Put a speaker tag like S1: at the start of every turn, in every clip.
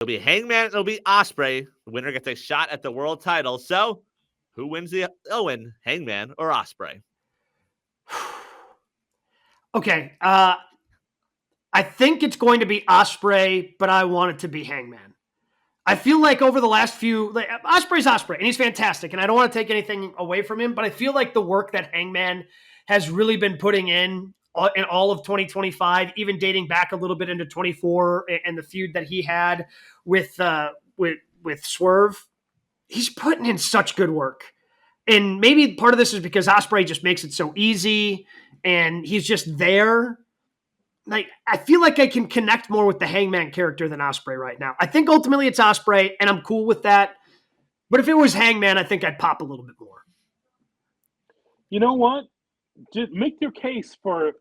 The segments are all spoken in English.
S1: It'll be Hangman, it'll be Osprey. The winner gets a shot at the world title. So, who wins the Owen, Hangman or Osprey?
S2: Okay, I think it's going to be Osprey, but I want it to be Hangman. I feel like over the last few, Osprey's Osprey, and he's fantastic, and I don't want to take anything away from him, but I feel like the work that Hangman has really been putting in all of 2025, even dating back a little bit into 24 and the feud that he had with Swerve, he's putting in such good work. And maybe part of this is because Osprey just makes it so easy, and he's just there. Like, I feel like I can connect more with the Hangman character than Osprey right now. I think ultimately it's Osprey, and I'm cool with that. But if it was Hangman, I think I'd pop a little bit more.
S3: You know what? Just make your case for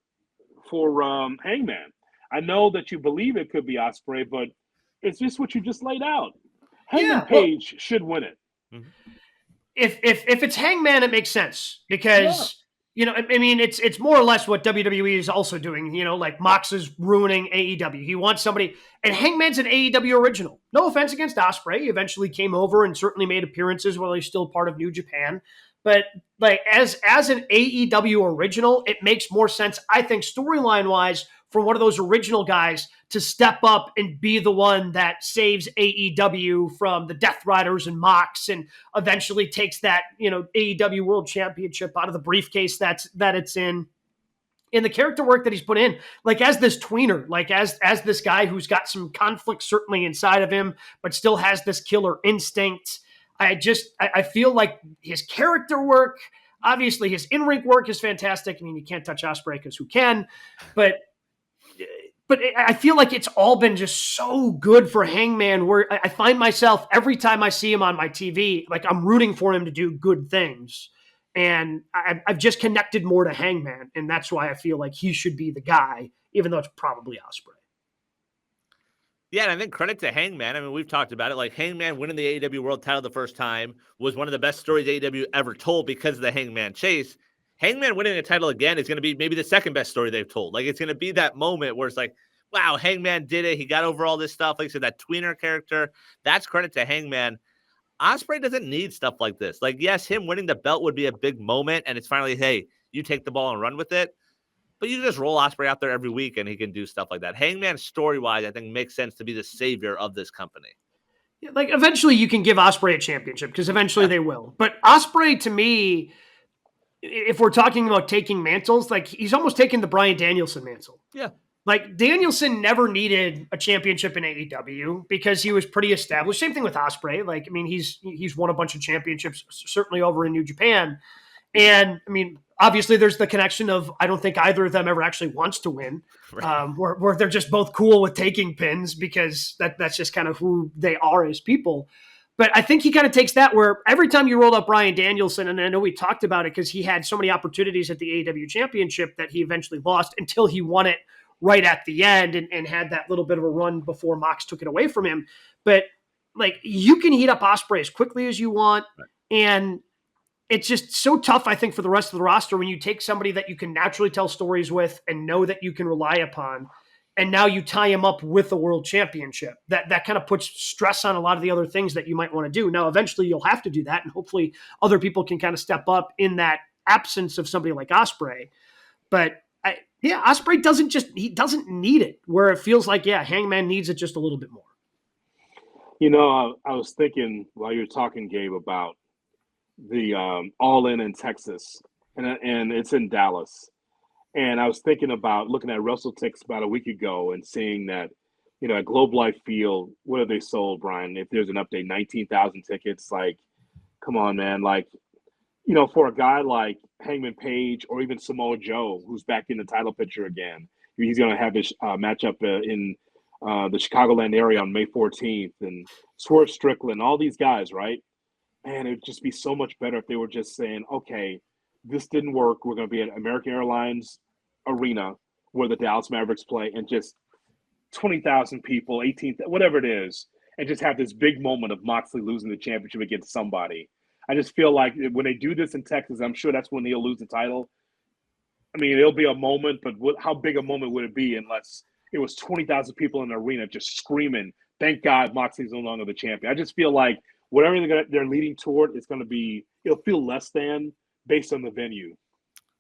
S3: Hangman. I know that you believe it could be Osprey, but it's just what you just laid out. Hangman Page should win it.
S2: If it's Hangman, it makes sense because I mean it's more or less what WWE is also doing. Like Mox is ruining AEW. He wants somebody, and Hangman's an AEW original. No offense against Osprey. He eventually came over and certainly made appearances while he's still part of New Japan. But like as an AEW original, it makes more sense, I think, storyline wise, for one of those original guys to step up and be the one that saves AEW from the Death Riders and Mox, and eventually takes that AEW World Championship out of the briefcase that it's in. In the character work that he's put in, like as this tweener, like as this guy who's got some conflict certainly inside of him, but still has this killer instinct. I feel like his character work, obviously his in-ring work is fantastic. I mean, you can't touch Osprey because who can? But I feel like it's all been just so good for Hangman, where I find myself every time I see him on my TV, like I'm rooting for him to do good things. And I've just connected more to Hangman, and that's why I feel like he should be the guy, even though it's probably Osprey.
S1: Yeah, and I think credit to Hangman. I mean, we've talked about it. Like, Hangman winning the AEW World title the first time was one of the best stories AEW ever told because of the Hangman chase. Hangman winning a title again is going to be maybe the second best story they've told. Like, it's going to be that moment where it's like, wow, Hangman did it. He got over all this stuff. Like I said, that tweener character, that's credit to Hangman. Osprey doesn't need stuff like this. Like, yes, him winning the belt would be a big moment, and it's finally, hey, you take the ball and run with it. But you just roll Osprey out there every week, and he can do stuff like that. Hangman, story-wise, I think makes sense to be the savior of this company.
S2: Yeah, like, eventually you can give Osprey a championship, because eventually they will. But Osprey, to me, if we're talking about taking mantles, like, he's almost taken the Bryan Danielson mantle.
S1: Yeah.
S2: Like, Danielson never needed a championship in AEW because he was pretty established. Same thing with Osprey. Like, I mean, he's won a bunch of championships, certainly over in New Japan. And, I mean, obviously there's the connection of, I don't think either of them ever actually wants to win, right. Where they're just both cool with taking pins because that's just kind of who they are as people. But I think he kind of takes that, where every time you rolled up Bryan Danielson, and I know we talked about it because he had so many opportunities at the AEW championship that he eventually lost until he won it right at the end and had that little bit of a run before Mox took it away from him. But like, you can heat up Osprey as quickly as you want. Right. And it's just so tough, I think, for the rest of the roster when you take somebody that you can naturally tell stories with and know that you can rely upon, and now you tie him up with the world championship. That kind of puts stress on a lot of the other things that you might want to do. Now, eventually you'll have to do that, and hopefully other people can kind of step up in that absence of somebody like Osprey. But Osprey doesn't need it, where it feels like, Hangman needs it just a little bit more.
S3: You know, I was thinking while you were talking, Gabe, about the All In Texas, and it's in Dallas. And I was thinking about looking at WrestleTix about a week ago and seeing that, at Globe Life Field, what have they sold, Brian? If there's an update, 19,000 tickets. Like, come on, man. Like, for a guy like Hangman Page or even Samoa Joe, who's back in the title picture again, he's going to have his matchup in the Chicagoland area on May 14th, and Swerve Strickland, all these guys, right? Man, it would just be so much better if they were just saying, okay, this didn't work. We're going to be at American Airlines Arena where the Dallas Mavericks play, and just 20,000 people, 18, whatever it is, and just have this big moment of Moxley losing the championship against somebody. I just feel like when they do this in Texas, I'm sure that's when they'll lose the title. I mean, it'll be a moment, but how big a moment would it be unless it was 20,000 people in the arena just screaming thank God Moxley's no longer the champion. I just feel like whatever they're leading toward, it'll feel less than based on the venue.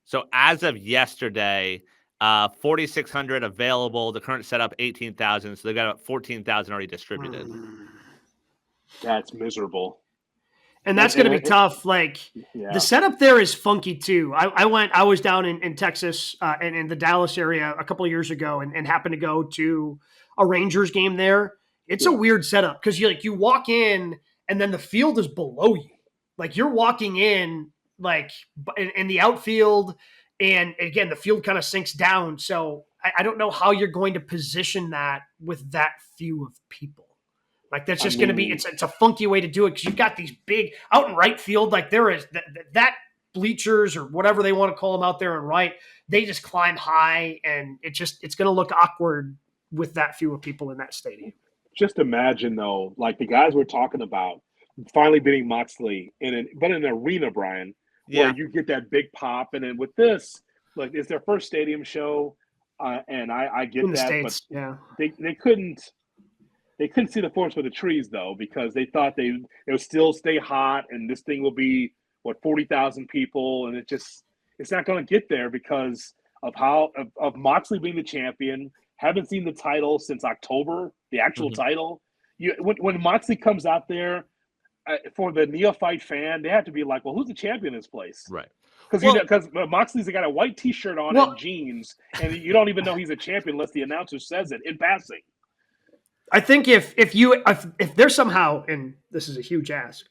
S1: So as of yesterday, 4,600 available. The current setup 18,000. So they got 14,000 already distributed.
S3: That's miserable.
S2: And that's going to be tough. Like the setup there is funky too. I was down in Texas and in the Dallas area a couple of years ago and happened to go to a Rangers game there. It's a weird setup because you walk in and then the field is below you. Like you're walking in like in the outfield, and again, the field kind of sinks down. So I don't know how you're going to position that with that few of people. Like that's just going to be, it's a funky way to do it because you've got these big out in right field. Like there is that bleachers or whatever they want to call them out there in right. They just climb high, and it's going to look awkward with that few of people in that stadium.
S3: Just imagine though, like the guys we're talking about finally beating Moxley but in an arena, Brian, where you get that big pop, and then with this, like it's their first stadium show, and I get
S2: in the
S3: that,
S2: States,
S3: but they couldn't. They couldn't see the forest for the trees, though, because they thought they would still stay hot, and this thing will be 40,000 people, and it's not going to get there because of Moxley being the champion. Haven't seen the title since October, the actual title. When Moxley comes out there for the neophyte fan, they have to be like, well, who's the champion in this place?
S1: Right.
S3: Because Moxley's got a white T-shirt on and jeans, and you don't even know he's a champion unless the announcer says it in passing.
S2: I think if there's somehow, and this is a huge ask,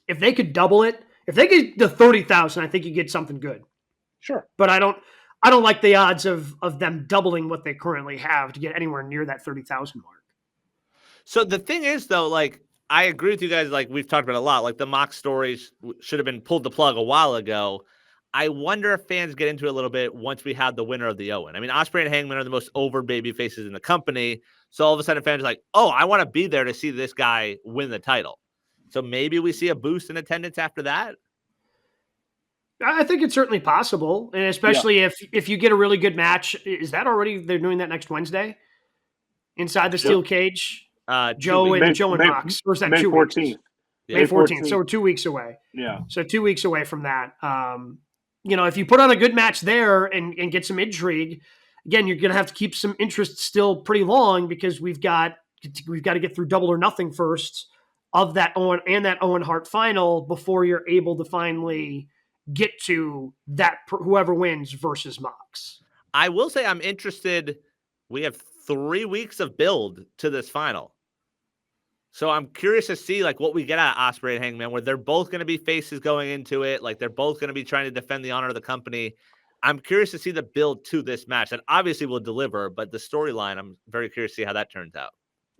S2: if they could double it, if they get the 30,000, I think you get something good.
S3: Sure.
S2: But I don't like the odds of them doubling what they currently have to get anywhere near that 30,000 mark.
S1: So the thing is, though, like I agree with you guys. Like we've talked about a lot. Like the Mox stories should have been pulled the plug a while ago. I wonder if fans get into it a little bit once we have the winner of the Owen. I mean, Ospreay and Hangman are the most over baby faces in the company. So all of a sudden fans are like, oh, I want to be there to see this guy win the title. So maybe we see a boost in attendance after that.
S2: I think it's certainly possible. And especially if you get a really good match. Is that already, they're doing that next Wednesday? Inside the steel cage? Joe and Mox. Or is that
S3: May
S2: 2
S3: 14th.
S2: weeks? May 14th. So we're 2 weeks away.
S3: Yeah.
S2: So 2 weeks away from that. If you put on a good match there and get some intrigue, again, you're going to have to keep some interest still pretty long because we've got to get through Double or Nothing first of that Owen and that Owen Hart final before you're able to finally get to that whoever wins versus Mox.
S1: I will say I'm interested. We have 3 weeks of build to this final. So I'm curious to see like what we get out of Ospreay and Hangman, where they're both going to be faces going into it. Like they're both going to be trying to defend the honor of the company. I'm curious to see the build to this match that obviously will deliver, but the storyline, I'm very curious to see how that turns out.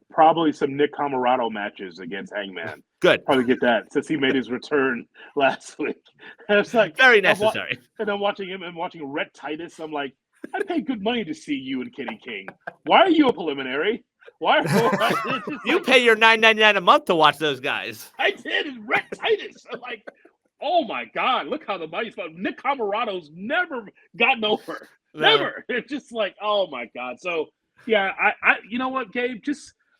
S3: Probably some Nick Camarado matches against Hangman.
S1: Good.
S3: Probably get that since he made his return last week. And it's like
S1: very necessary.
S3: And I'm watching him and watching Rhett Titus. I'm like, I pay good money to see you and Kenny King. Why are you a preliminary? Why?
S1: You pay your $9.99 a month to watch those guys.
S3: I did. It's Rhett Titus. I'm like, oh my God, look how the money's spent. Nick Camarado's never gotten over. No. Never. It's just like, oh my God. So yeah, I you know what, Gabe?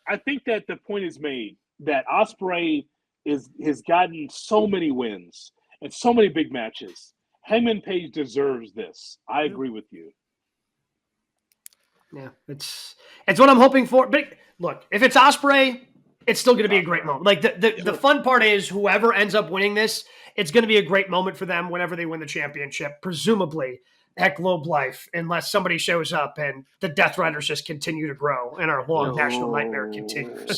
S3: I think that the point is made that Ospreay has gotten so many wins and so many big matches. Hangman Page deserves this. I agree with you.
S2: Yeah, it's what I'm hoping for. But look, if it's Ospreay, it's still going to be a great moment. Like the fun part is whoever ends up winning this, it's going to be a great moment for them whenever they win the championship, presumably at Globe Life, unless somebody shows up and the Death Riders just continue to grow and our long national nightmare continues.